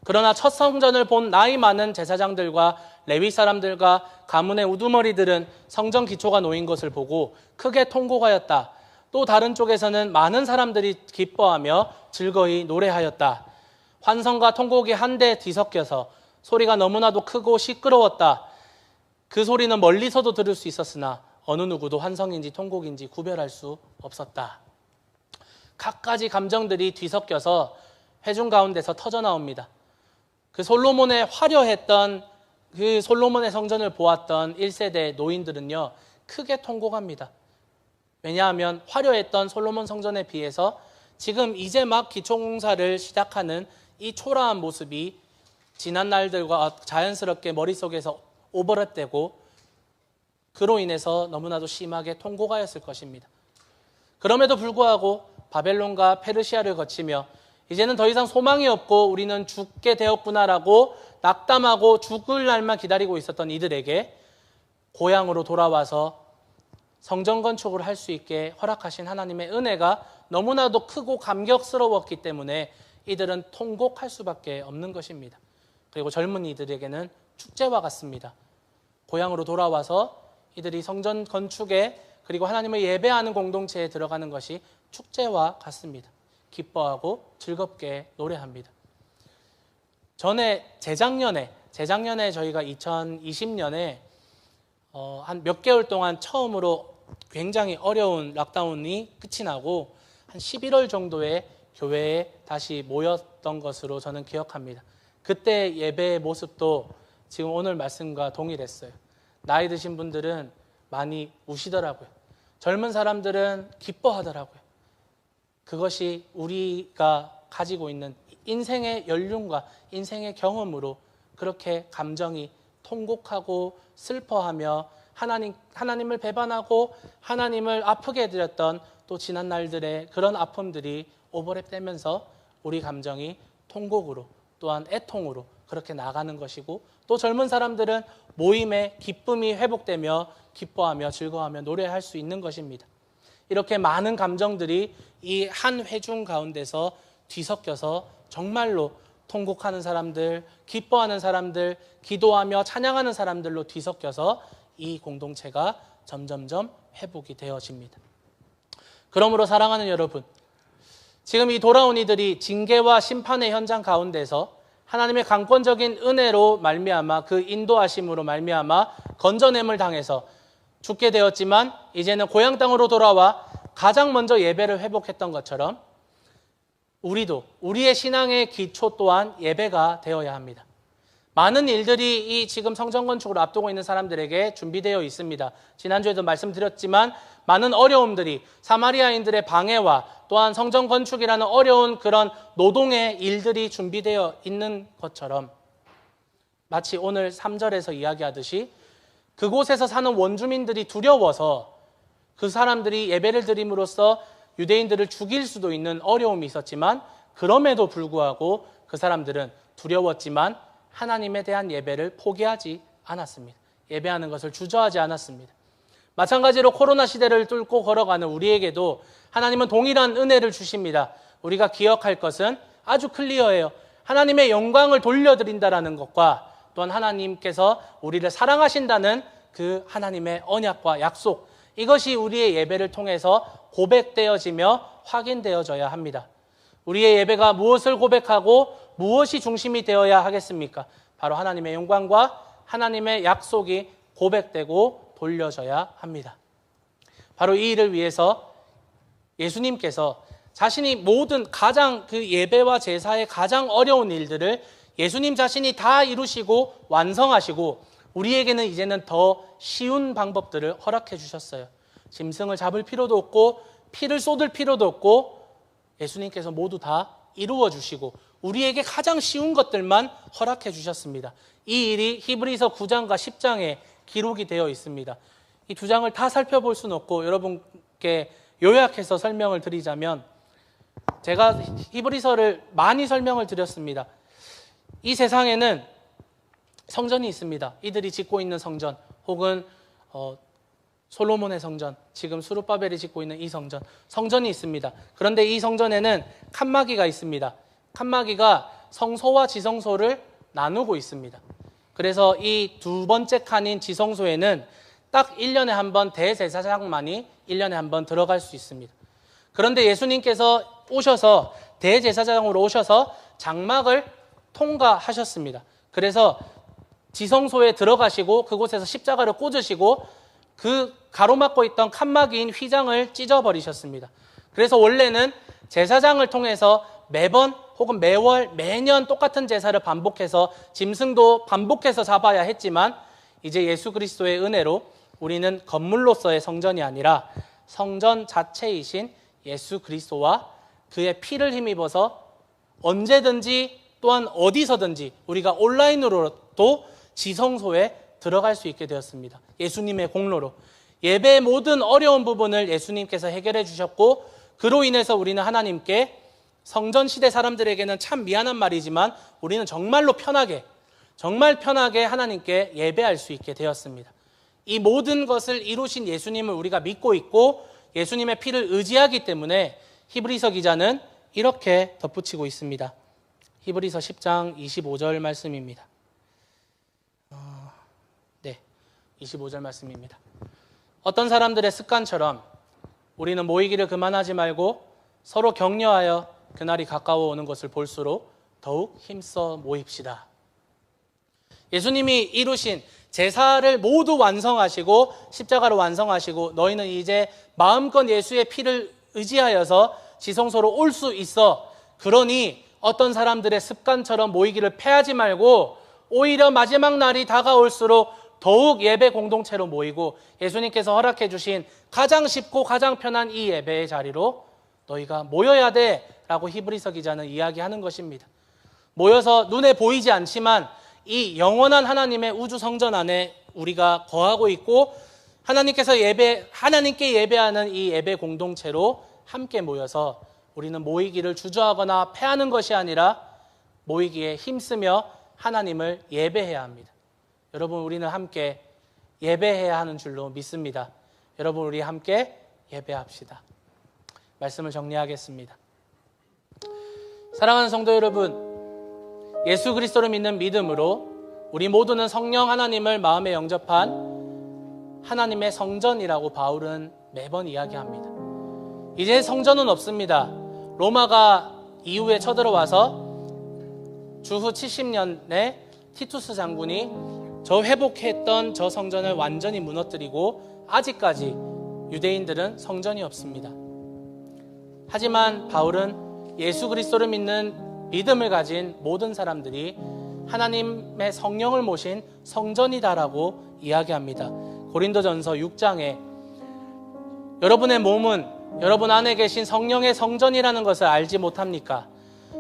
그러나 첫 성전을 본 나이 많은 제사장들과 레위 사람들과 가문의 우두머리들은 성전 기초가 놓인 것을 보고 크게 통곡하였다. 또 다른 쪽에서는 많은 사람들이 기뻐하며 즐거이 노래하였다. 환성과 통곡이 한데 뒤섞여서 소리가 너무나도 크고 시끄러웠다. 그 소리는 멀리서도 들을 수 있었으나 어느 누구도 환성인지 통곡인지 구별할 수 없었다. 갖가지 감정들이 뒤섞여서 회중 가운데서 터져 나옵니다. 그 솔로몬의 화려했던 그 솔로몬의 성전을 보았던 1세대 노인들은요, 크게 통곡합니다. 왜냐하면 화려했던 솔로몬 성전에 비해서 지금 이제 막 기초공사를 시작하는 이 초라한 모습이 지난 날들과 자연스럽게 머릿속에서 오버랩되고 그로 인해서 너무나도 심하게 통곡하였을 것입니다. 그럼에도 불구하고 바벨론과 페르시아를 거치며 이제는 더 이상 소망이 없고 우리는 죽게 되었구나라고 낙담하고 죽을 날만 기다리고 있었던 이들에게 고향으로 돌아와서 성전 건축을 할 수 있게 허락하신 하나님의 은혜가 너무나도 크고 감격스러웠기 때문에 이들은 통곡할 수밖에 없는 것입니다. 그리고 젊은 이들에게는 축제와 같습니다. 고향으로 돌아와서 이들이 성전 건축에 그리고 하나님을 예배하는 공동체에 들어가는 것이 축제와 같습니다. 기뻐하고 즐겁게 노래합니다. 재작년에 저희가 2020년에 한 몇 개월 동안 처음으로 굉장히 어려운 락다운이 끝이 나고 한 11월 정도에 교회에 다시 모였던 것으로 저는 기억합니다. 그때 예배의 모습도 지금 오늘 말씀과 동일했어요. 나이 드신 분들은 많이 우시더라고요. 젊은 사람들은 기뻐하더라고요. 그것이 우리가 가지고 있는 인생의 연륜과 인생의 경험으로 그렇게 감정이 통곡하고 슬퍼하며 하나님을 배반하고 하나님을 아프게 해드렸던 또 지난 날들의 그런 아픔들이 오버랩되면서 우리 감정이 통곡으로 또한 애통으로 그렇게 나가는 것이고, 또 젊은 사람들은 모임의 기쁨이 회복되며 기뻐하며 즐거워하며 노래할 수 있는 것입니다. 이렇게 많은 감정들이 이 한 회중 가운데서 뒤섞여서 정말로 통곡하는 사람들, 기뻐하는 사람들, 기도하며 찬양하는 사람들로 뒤섞여서 이 공동체가 점점점 회복이 되어집니다. 그러므로 사랑하는 여러분, 지금 이 돌아온 이들이 징계와 심판의 현장 가운데서 하나님의 강권적인 은혜로 말미암아 그 인도하심으로 말미암아 건져냄을 당해서 죽게 되었지만 이제는 고향 땅으로 돌아와 가장 먼저 예배를 회복했던 것처럼 우리도 우리의 신앙의 기초 또한 예배가 되어야 합니다. 많은 일들이 이 지금 성전 건축을 앞두고 있는 사람들에게 준비되어 있습니다. 지난주에도 말씀드렸지만 많은 어려움들이 사마리아인들의 방해와 또한 성전 건축이라는 어려운 그런 노동의 일들이 준비되어 있는 것처럼 마치 오늘 3절에서 이야기하듯이 그곳에서 사는 원주민들이 두려워서 그 사람들이 예배를 드림으로써 유대인들을 죽일 수도 있는 어려움이 있었지만 그럼에도 불구하고 그 사람들은 두려웠지만 하나님에 대한 예배를 포기하지 않았습니다. 예배하는 것을 주저하지 않았습니다. 마찬가지로 코로나 시대를 뚫고 걸어가는 우리에게도 하나님은 동일한 은혜를 주십니다. 우리가 기억할 것은 아주 클리어해요. 하나님의 영광을 돌려드린다는 것과 또한 하나님께서 우리를 사랑하신다는 그 하나님의 언약과 약속, 이것이 우리의 예배를 통해서 고백되어지며 확인되어져야 합니다. 우리의 예배가 무엇을 고백하고 무엇이 중심이 되어야 하겠습니까? 바로 하나님의 영광과 하나님의 약속이 고백되고 돌려져야 합니다. 바로 이 일을 위해서 예수님께서 자신이 모든 가장 그 예배와 제사의 가장 어려운 일들을 예수님 자신이 다 이루시고 완성하시고 우리에게는 이제는 더 쉬운 방법들을 허락해 주셨어요. 짐승을 잡을 필요도 없고 피를 쏟을 필요도 없고 예수님께서 모두 다 이루어 주시고 우리에게 가장 쉬운 것들만 허락해 주셨습니다. 이 일이 히브리서 9장과 10장에 기록이 되어 있습니다. 이 두 장을 다 살펴볼 수는 없고 여러분께 요약해서 설명을 드리자면, 제가 히브리서를 많이 설명을 드렸습니다. 이 세상에는 성전이 있습니다. 이들이 짓고 있는 성전, 혹은 솔로몬의 성전, 지금 스룹바벨이 짓고 있는 이 성전, 성전이 있습니다. 그런데 이 성전에는 칸막이가 있습니다. 칸막이가 성소와 지성소를 나누고 있습니다. 그래서 이 두 번째 칸인 지성소에는 딱 1년에 한 번 대제사장만이 1년에 한 번 들어갈 수 있습니다. 그런데 예수님께서 오셔서 대제사장으로 오셔서 장막을 통과하셨습니다. 그래서 지성소에 들어가시고 그곳에서 십자가를 꽂으시고 그 가로막고 있던 칸막이인 휘장을 찢어버리셨습니다. 그래서 원래는 제사장을 통해서 매번 혹은 매월 매년 똑같은 제사를 반복해서 짐승도 반복해서 잡아야 했지만, 이제 예수 그리스도의 은혜로 우리는 건물로서의 성전이 아니라 성전 자체이신 예수 그리스도와 그의 피를 힘입어서 언제든지 또한 어디서든지 우리가 온라인으로도 지성소에 들어갈 수 있게 되었습니다. 예수님의 공로로 예배의 모든 어려운 부분을 예수님께서 해결해 주셨고, 그로 인해서 우리는 하나님께, 성전 시대 사람들에게는 참 미안한 말이지만 우리는 정말 편하게 하나님께 예배할 수 있게 되었습니다. 이 모든 것을 이루신 예수님을 우리가 믿고 있고 예수님의 피를 의지하기 때문에 히브리서 기자는 이렇게 덧붙이고 있습니다. 히브리서 10장 25절 말씀입니다. 25절 말씀입니다. 어떤 사람들의 습관처럼 우리는 모이기를 그만하지 말고 서로 격려하여 그날이 가까워 오는 것을 볼수록 더욱 힘써 모입시다. 예수님이 이루신 제사를 모두 완성하시고 십자가로 완성하시고 너희는 이제 마음껏 예수의 피를 의지하여서 지성소로 올 수 있어. 그러니 어떤 사람들의 습관처럼 모이기를 패하지 말고 오히려 마지막 날이 다가올수록 더욱 예배 공동체로 모이고 예수님께서 허락해 주신 가장 쉽고 가장 편한 이 예배의 자리로 너희가 모여야 돼 라고 히브리서 기자는 이야기하는 것입니다. 모여서 눈에 보이지 않지만 이 영원한 하나님의 우주 성전 안에 우리가 거하고 있고 하나님께 예배하는 이 예배 공동체로 함께 모여서 우리는 모이기를 주저하거나 패하는 것이 아니라 모이기에 힘쓰며 하나님을 예배해야 합니다. 여러분, 우리는 함께 예배해야 하는 줄로 믿습니다. 여러분, 우리 함께 예배합시다. 말씀을 정리하겠습니다. 사랑하는 성도 여러분, 예수 그리스도를 믿는 믿음으로 우리 모두는 성령 하나님을 마음에 영접한 하나님의 성전이라고 바울은 매번 이야기합니다. 이제 성전은 없습니다. 로마가 이후에 쳐들어와서 주후 70년에 티투스 장군이 저 회복했던 저 성전을 완전히 무너뜨리고 아직까지 유대인들은 성전이 없습니다. 하지만 바울은 예수 그리스도를 믿는 믿음을 가진 모든 사람들이 하나님의 성령을 모신 성전이다라고 이야기합니다. 고린도전서 6장에 여러분의 몸은 여러분 안에 계신 성령의 성전이라는 것을 알지 못합니까?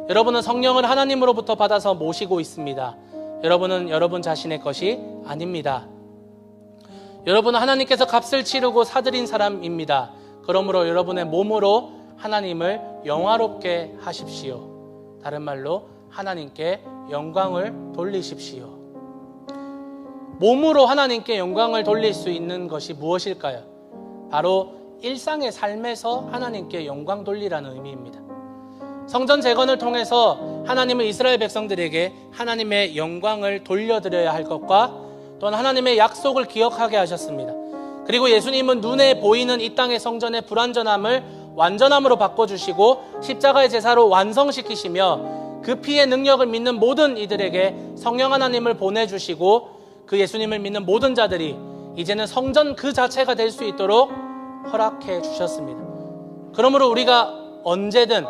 여러분은 성령을 하나님으로부터 받아서 모시고 있습니다. 여러분은 여러분 자신의 것이 아닙니다. 여러분은 하나님께서 값을 치르고 사들인 사람입니다. 그러므로 여러분의 몸으로 하나님을 영화롭게 하십시오. 다른 말로 하나님께 영광을 돌리십시오. 몸으로 하나님께 영광을 돌릴 수 있는 것이 무엇일까요? 바로 일상의 삶에서 하나님께 영광 돌리라는 의미입니다. 성전 재건을 통해서 하나님은 이스라엘 백성들에게 하나님의 영광을 돌려드려야 할 것과 또한 하나님의 약속을 기억하게 하셨습니다. 그리고 예수님은 눈에 보이는 이 땅의 성전의 불완전함을 완전함으로 바꿔주시고 십자가의 제사로 완성시키시며 그 피의 능력을 믿는 모든 이들에게 성령 하나님을 보내주시고 그 예수님을 믿는 모든 자들이 이제는 성전 그 자체가 될 수 있도록 허락해 주셨습니다. 그러므로 우리가 언제든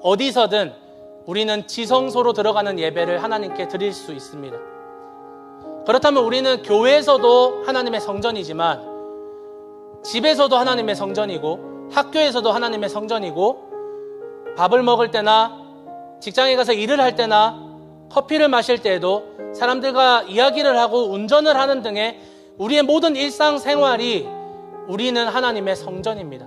어디서든 우리는 지성소로 들어가는 예배를 하나님께 드릴 수 있습니다. 그렇다면 우리는 교회에서도 하나님의 성전이지만 집에서도 하나님의 성전이고 학교에서도 하나님의 성전이고 밥을 먹을 때나 직장에 가서 일을 할 때나 커피를 마실 때에도 사람들과 이야기를 하고 운전을 하는 등의 우리의 모든 일상생활이 우리는 하나님의 성전입니다.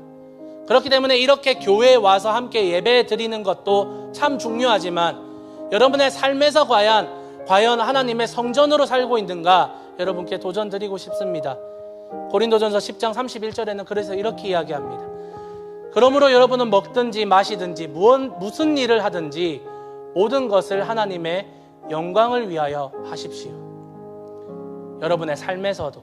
그렇기 때문에 이렇게 교회에 와서 함께 예배 드리는 것도 참 중요하지만 여러분의 삶에서 과연 하나님의 성전으로 살고 있는가 여러분께 도전 드리고 싶습니다. 고린도전서 10장 31절에는 그래서 이렇게 이야기합니다. 그러므로 여러분은 먹든지 마시든지 무슨 일을 하든지 모든 것을 하나님의 영광을 위하여 하십시오. 여러분의 삶에서도,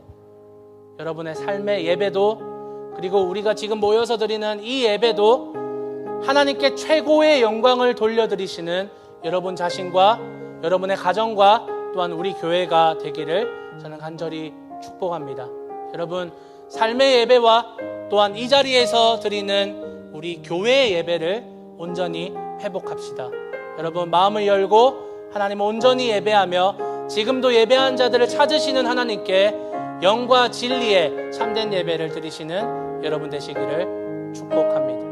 여러분의 삶의 예배도, 그리고 우리가 지금 모여서 드리는 이 예배도 하나님께 최고의 영광을 돌려드리시는 여러분 자신과 여러분의 가정과 또한 우리 교회가 되기를 저는 간절히 축복합니다. 여러분, 삶의 예배와 또한 이 자리에서 드리는 우리 교회의 예배를 온전히 회복합시다. 여러분, 마음을 열고 하나님을 온전히 예배하며 지금도 예배한 자들을 찾으시는 하나님께 영과 진리의 참된 예배를 드리시는 여러분 되시기를 축복합니다.